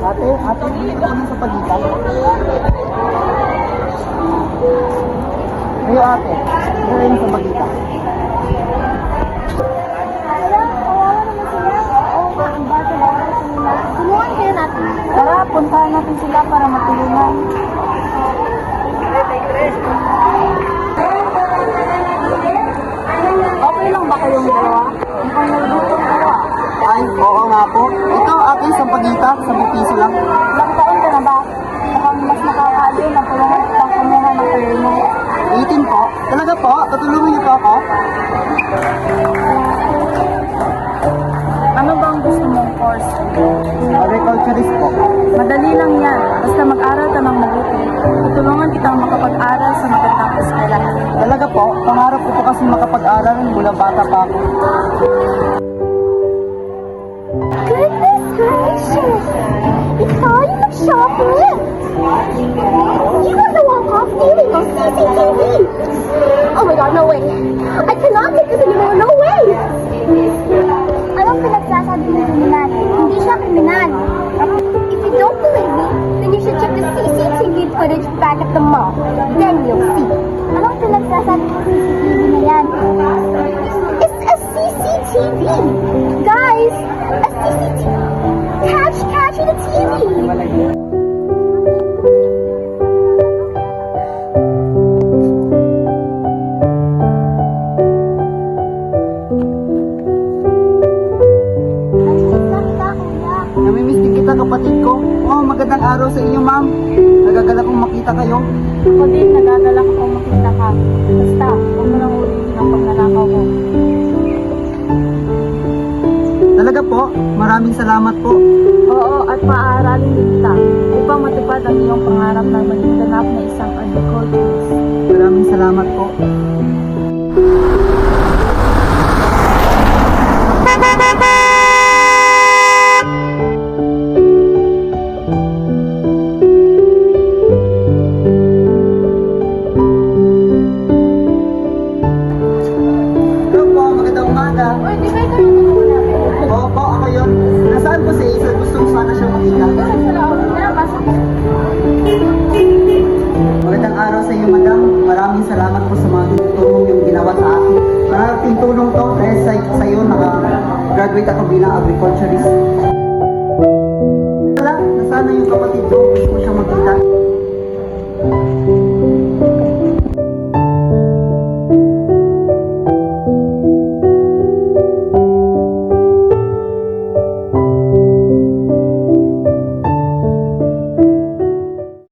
Ate, dito ko sa pagitan. Kayo ate, dito rin sa pagitan. Tulungan kayo natin. Tara, puntahan natin sila para matulungan. Okay lang ba kayong dalawa? Mukhang nagugutom kayo ah. Ay, oo nga po. Ito ate, sa pagitan, 10 piso lang. Ilang taon ka na ba? Mukhang mas nakakaaliw na tulungan kitang kumuha ng career mo. 18 po. Talaga po? Tutulungan niyo po ako? Ano ba ang gusto mong course? Agriculturist po. Madali lang yan. Basta mag-aral ka ng mabuti. Tutulungan kitang makapag-aral sa magandang eskwelahan. Talaga po, pangarap ko po kasi makapag-aral mula bata pa ako. Goodness gracious! Ikaw yung nag-shopping! You want to walk off stealing on CCTV! Oh my god, no way! I cannot take this anymore, no way! Anong pinagsasabi ni kriminal? Hindi siya kriminal. If you don't believe me, then you should check the CCTV footage back at the mall. Then you'll see. Anong pinagsasabi ng CCTV na yan? It's a CCTV! Guys! A CCTV! Catch the TV! Namimiss din kita kapatid ko. Oh, magandang araw sa inyo ma'am. Nagagala kong makita kayo. Ako din, nagagalak akong makita ka. Basta, huwag mo lang ulitin ang pagnanakaw mo. Talaga po, maraming salamat po. Oo, at paaaralin din kita upang matupad ang iyong pangarap na maging ganap na isang agriculturist. Maraming salamat po. Hello po, magandang umaga. Uy, di ba ito yung tulungan natin? Opo, ako yun. Nasaan po si Hazel? Gustong sana siya makita. Doon sa loob na, basta Magandang araw sa iyo, madam. Maraming salamat po sa mga tulong yung ginawa sa akin. Maraming tulong to dahil sa iyo naka-graduate ako bilang agriculturist. Wala, nasaan na yung kapatid ko? Gusto ko siyang makita.